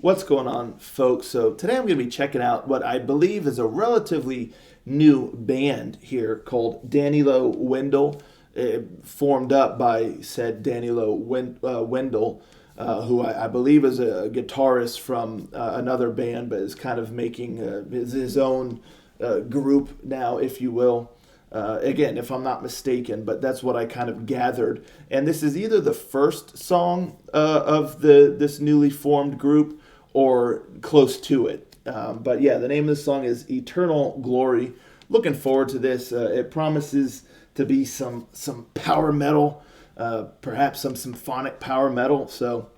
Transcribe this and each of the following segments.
What's going on, folks? So, today I'm going to be checking out what I believe is a relatively new band here called Dannylo Wendell, formed up by said Wendell, who I believe is a guitarist from another band, but is kind of making his own group now, if you will. Again, if I'm not mistaken, but that's what I kind of gathered. And this is either the first song of this newly formed group or close to it. But yeah, the name of the song is Eternal Glory. Looking forward to this. It promises to be some power metal, perhaps some symphonic power metal. So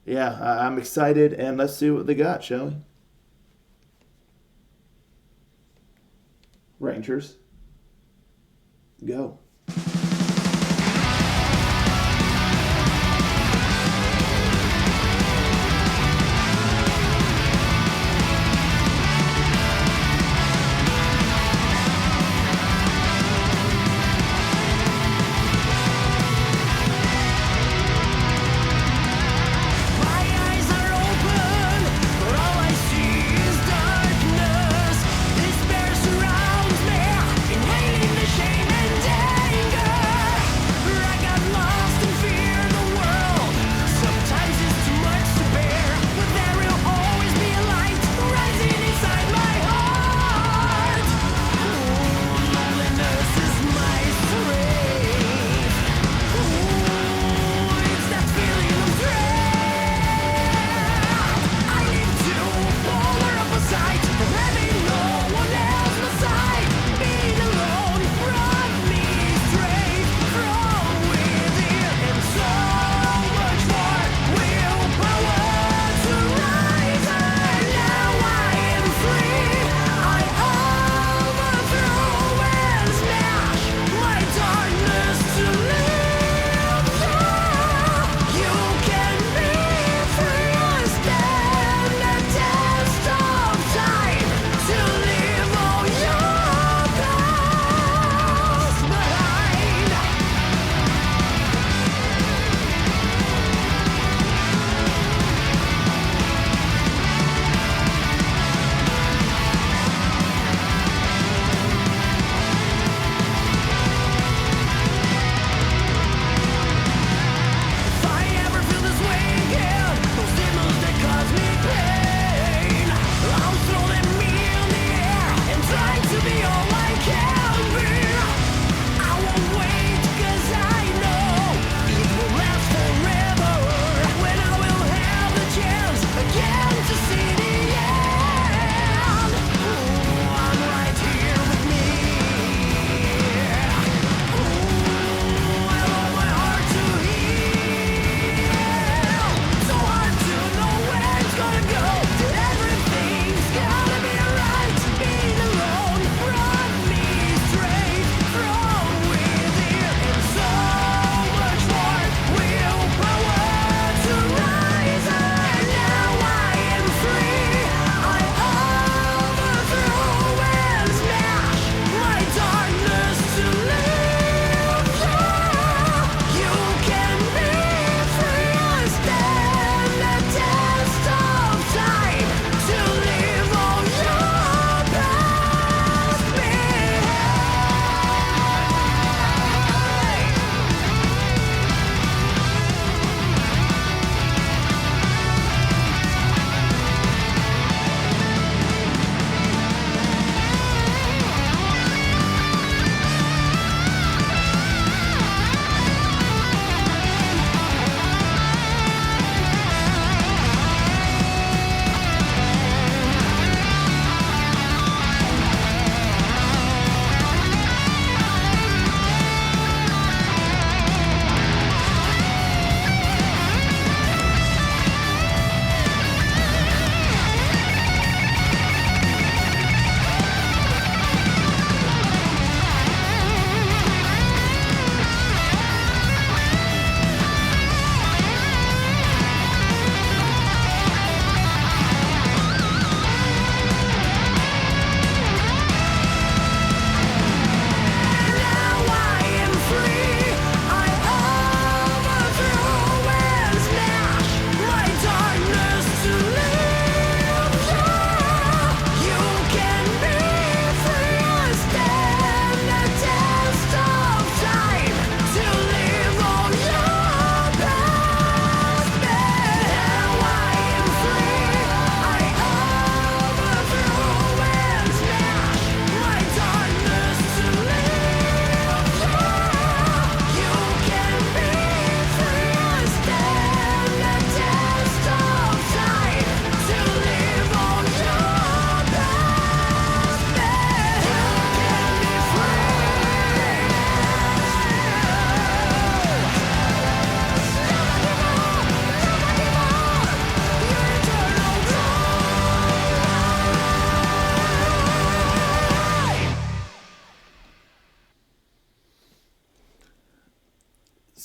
yeah, I'm excited, and let's see what they got, shall we? Rangers, go. My eyes are open, but all I see is darkness. Despair surrounds me, inhaling the shame and anger.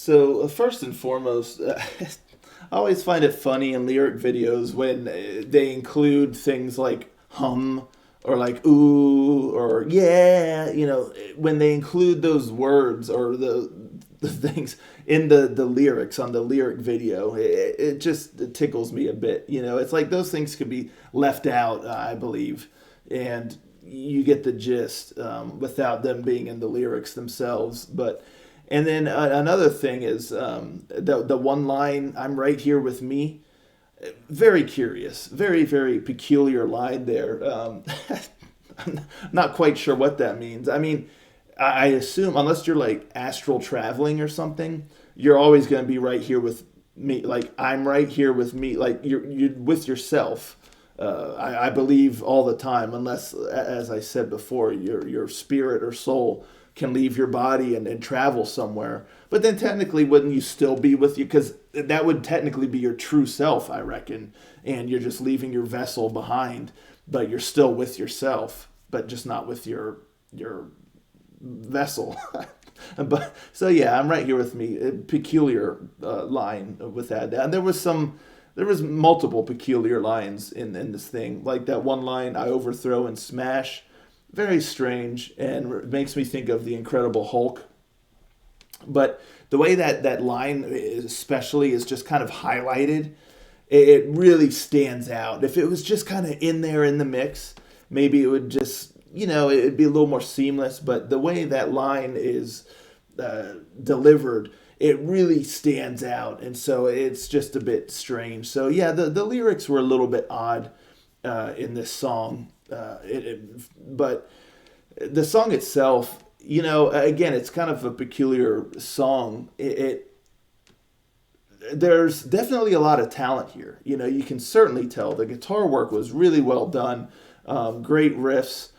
So first and foremost, I always find it funny in lyric videos when they include things like hum or like ooh or yeah, when they include those words or the things in the lyrics on the lyric video, it tickles me a bit. It's like those things could be left out, I believe, and you get the gist without them being in the lyrics themselves. But and then another thing is the one line, "I'm right here with me." Very curious, very very peculiar line there. I'm not quite sure what that means. I mean, I assume unless you're like astral traveling or something, you're always going to be right here with me. Like I'm right here with me. Like you're with yourself. I believe all the time, unless, as I said before, your spirit or soul can leave your body and travel somewhere. But then technically, wouldn't you still be with you? Because that would technically be your true self, I reckon. And you're just leaving your vessel behind, but you're still with yourself, but just not with your vessel. But so yeah, I'm right here with me. A peculiar line with that. And there was multiple peculiar lines in this thing. Like that one line, "I overthrow and smash." Very strange and makes me think of the Incredible Hulk. But the way that line especially is just kind of highlighted, it really stands out. If it was just kind of in there in the mix, maybe it would just, it'd be a little more seamless. But the way that line is delivered, it really stands out. And so it's just a bit strange. So yeah, the lyrics were a little bit odd in this song. But the song itself, again, it's kind of a peculiar song. There's definitely a lot of talent here. You can certainly tell the guitar work was really well done. Great riffs,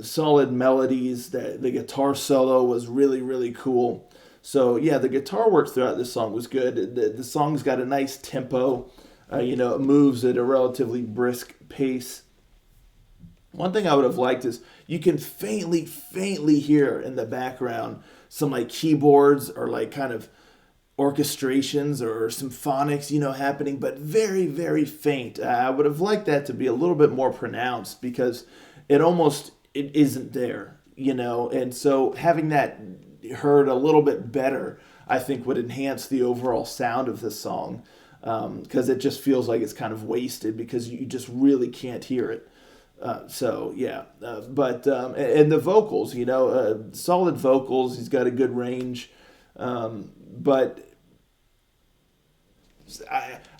solid melodies. The guitar solo was really, really cool. So yeah, the guitar work throughout this song was good. The song's got a nice tempo. It moves at a relatively brisk pace. One thing I would have liked is you can faintly hear in the background some like keyboards or like kind of orchestrations or symphonics, happening, but very, very faint. I would have liked that to be a little bit more pronounced because it isn't there, and so having that heard a little bit better, I think would enhance the overall sound of this song because it just feels like it's kind of wasted because you just really can't hear it. So yeah, but and the vocals, solid vocals. He's got a good range, but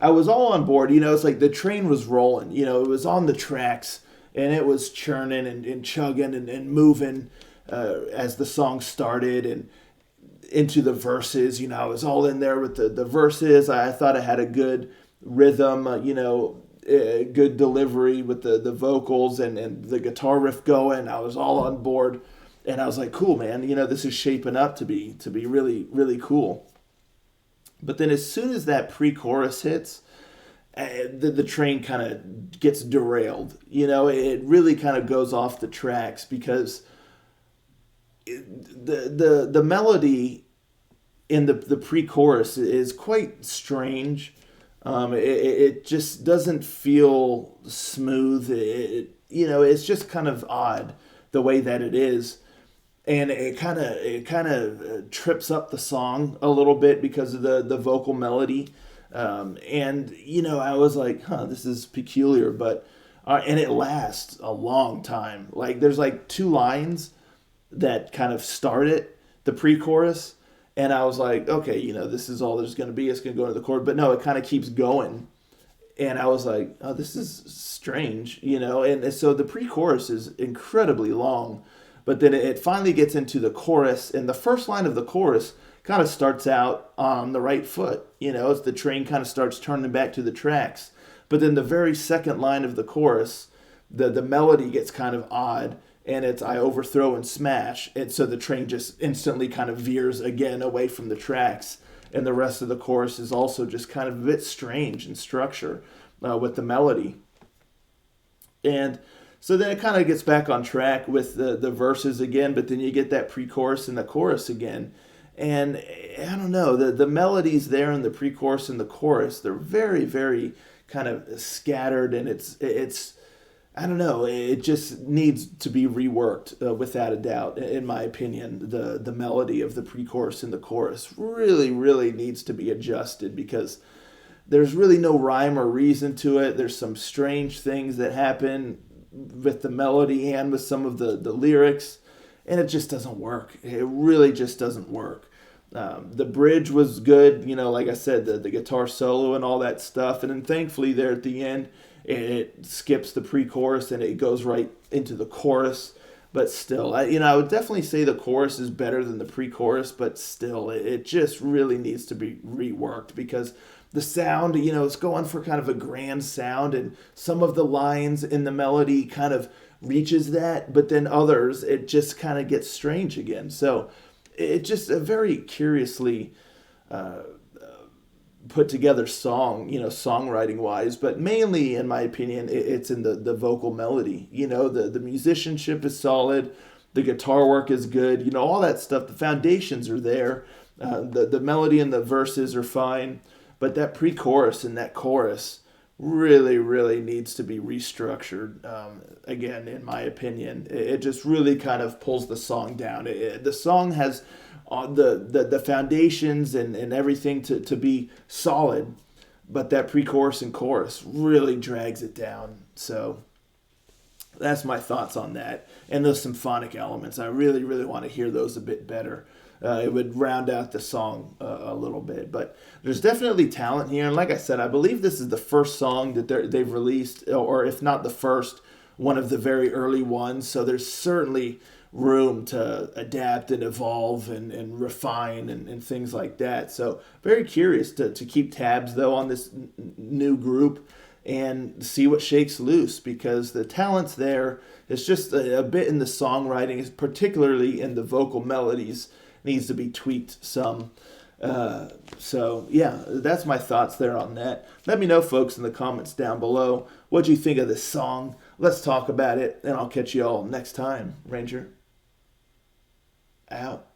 I was all on board. It's like the train was rolling. It was on the tracks and it was churning and chugging and moving as the song started and into the verses. I was all in there with the verses. I thought it had a good rhythm. Good delivery with the vocals and the guitar riff going. I was all on board, and I was like, "Cool, man! This is shaping up to be really really cool." But then, as soon as that pre-chorus hits, the train kind of gets derailed. It really kind of goes off the tracks because the melody in the pre-chorus is quite strange. It just doesn't feel smooth. It's just kind of odd the way that it is, and it kind of trips up the song a little bit because of the vocal melody. And I was like, this is peculiar, but and it lasts a long time. Like there's like two lines that kind of start it, the pre-chorus. And I was like, okay, this is all there's going to be. It's going to go into the chord. But no, it kind of keeps going. And I was like, oh, this is strange, And so the pre-chorus is incredibly long. But then it finally gets into the chorus. And the first line of the chorus kind of starts out on the right foot. As the train kind of starts turning back to the tracks. But then the very second line of the chorus, the melody gets kind of odd. And it's "I overthrow and smash," and so the train just instantly kind of veers again away from the tracks, and the rest of the chorus is also just kind of a bit strange in structure with the melody. And so then it kind of gets back on track with the verses again, but then you get that pre-chorus and the chorus again, And I don't know, the melodies there in the pre-chorus and the chorus, they're very, very kind of scattered, and it's I don't know, it just needs to be reworked, without a doubt, in my opinion. The melody of the pre-chorus and the chorus really, really needs to be adjusted, because there's really no rhyme or reason to it. There's some strange things that happen with the melody and with some of the lyrics, and it just doesn't work. It really just doesn't work. The bridge was good, like I said, the guitar solo and all that stuff. And then thankfully, there at the end, it skips the pre chorus and it goes right into the chorus. But still, I would definitely say the chorus is better than the pre chorus, but still, it just really needs to be reworked, because the sound, it's going for kind of a grand sound, and some of the lines in the melody kind of reaches that, but then others, it just kind of gets strange again. So it's just a very curiously put together song, songwriting wise, but mainly, in my opinion, it's in the vocal melody. The musicianship is solid, the guitar work is good, all that stuff. The foundations are there, the melody and the verses are fine, but that pre-chorus and that chorus really, really needs to be restructured. Again, in my opinion, it just really kind of pulls the song down. The song has the foundations and everything to be solid, but that pre-chorus and chorus really drags it down. So that's my thoughts on that. And those symphonic elements, I really, really want to hear those a bit better. It would round out the song a little bit. But there's definitely talent here. And like I said, I believe this is the first song that they've released, or if not the first, one of the very early ones. So there's certainly room to adapt and evolve and refine and things like that. So very curious to keep tabs, though, on this new group and see what shakes loose, because the talent's there. It's just a bit in the songwriting, particularly in the vocal melodies, needs to be tweaked some. So yeah, that's my thoughts there on that. Let me know, folks, in the comments down below, what you think of this song. Let's talk about it, and I'll catch you all next time. Ranger out.